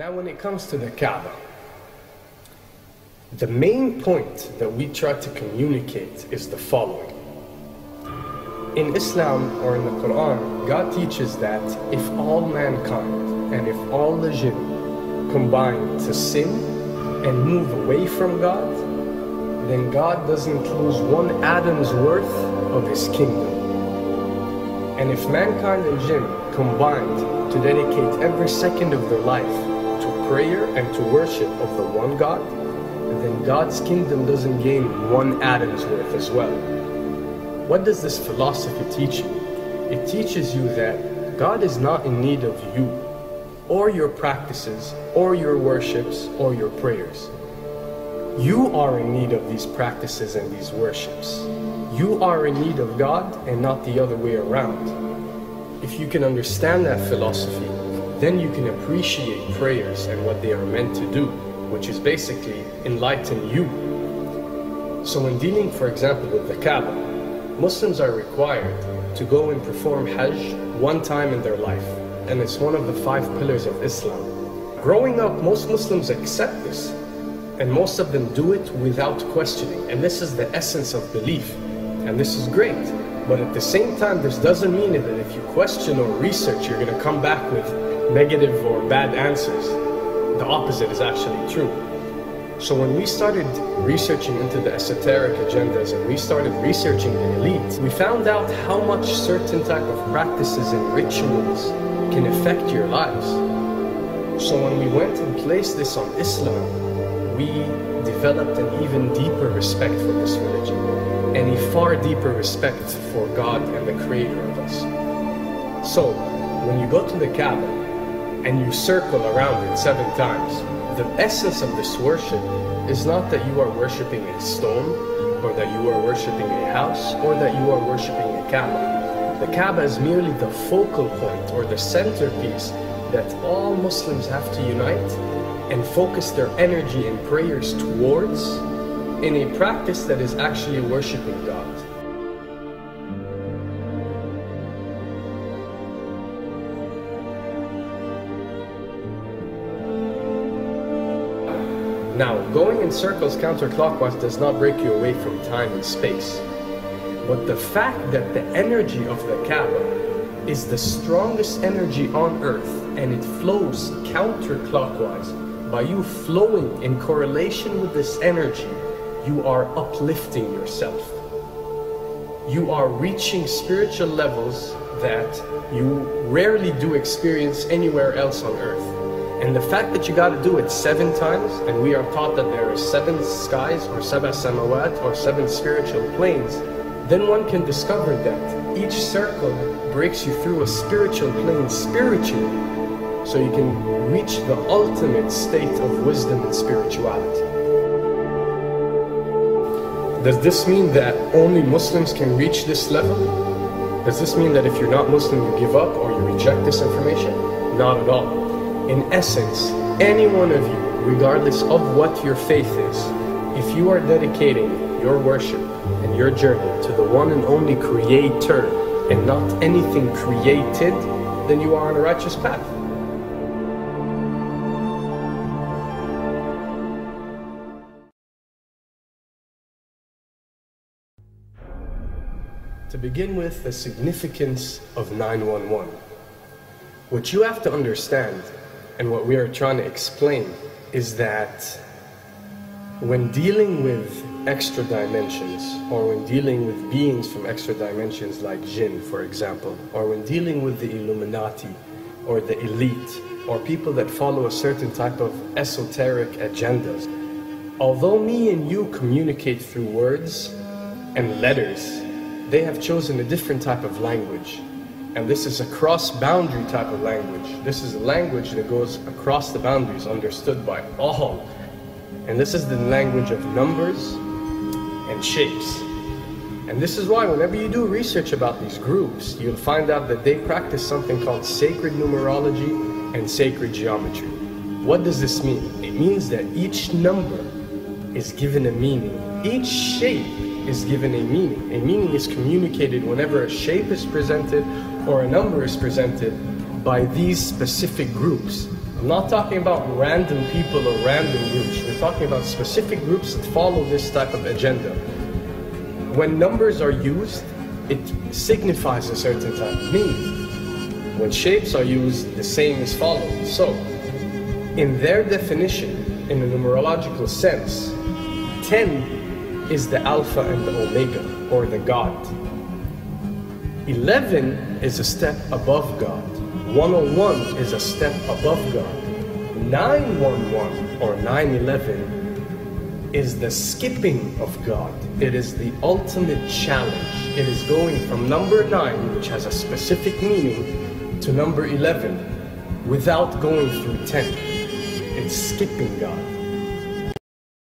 Now when it comes to the Kaaba, the main point that we try to communicate is the following. In Islam or in the Quran, God teaches that if all mankind and if all the jinn combine to sin and move away from God, then God doesn't lose one atom's worth of His kingdom. And if mankind and jinn combined to dedicate every second of their life to prayer and to worship of the one God, then God's kingdom doesn't gain one atom's worth as well. What does this philosophy teach you? It teaches you that God is not in need of you, or your practices, or your worships, or your prayers. You are in need of these practices and these worships. You are in need of God and not the other way around. If you can understand that philosophy, then you can appreciate prayers and what they are meant to do, which is basically enlighten you. So when dealing, for example, with the Kaaba, Muslims are required to go and perform Hajj one time in their life, and it's one of the 5 pillars of Islam. Growing up, most Muslims accept this, and most of them do it without questioning, and this is the essence of belief, and this is great. But at the same time, this doesn't mean that if you question or research, you're going to come back with negative or bad answers. The opposite is actually true. So when we started researching into the esoteric agendas and we started researching the elite, we found out how much certain type of practices and rituals can affect your lives. So when we went and placed this on Islam, we developed an even deeper respect for this religion and a far deeper respect for God and the Creator of us. So when you go to the Kaaba and you circle around it 7 times, the essence of this worship is not that you are worshipping a stone, or that you are worshipping a house, or that you are worshipping a Kaaba. The Kaaba is merely the focal point or the centerpiece that all Muslims have to unite and focus their energy and prayers towards in a practice that is actually worshipping God. Now, going in circles counterclockwise does not break you away from time and space. But the fact that the energy of the Kaaba is the strongest energy on earth and it flows counterclockwise, by you flowing in correlation with this energy, you are uplifting yourself. You are reaching spiritual levels that you rarely do experience anywhere else on earth. And the fact that you got to do it 7 times, and we are taught that there are 7 skies or 7 samawat or 7 spiritual planes, then one can discover that each circle breaks you through a spiritual plane spiritually, so you can reach the ultimate state of wisdom and spirituality. Does this mean that only Muslims can reach this level? Does this mean that if you're not Muslim you give up or you reject this information? Not at all. In essence, any one of you, regardless of what your faith is, if you are dedicating your worship and your journey to the one and only Creator and not anything created, then you are on a righteous path. To begin with, the significance of 911. What you have to understand, and what we are trying to explain, is that when dealing with extra dimensions, or when dealing with beings from extra dimensions like jinn, for example, or when dealing with the Illuminati, or the elite, or people that follow a certain type of esoteric agendas, although me and you communicate through words and letters, they have chosen a different type of language. And this is a cross-boundary type of language. This is a language that goes across the boundaries, understood by all. And this is the language of numbers and shapes. And this is why whenever you do research about these groups, you'll find out that they practice something called sacred numerology and sacred geometry. What does this mean? It means that each number is given a meaning. Each shape is given a meaning. A meaning is communicated whenever a shape is presented or a number is presented by these specific groups. I'm not talking about random people or random groups. We're talking about specific groups that follow this type of agenda. When numbers are used, it signifies a certain type of meaning. When shapes are used, the same is followed. So, in their definition, in a numerological sense, 10 is the Alpha and the Omega, or the God. 11 is a step above God. 101 is a step above God. 911 or 911 is the skipping of God. It is the ultimate challenge. It is going from number 9, which has a specific meaning, to number 11 without going through 10. It's skipping God.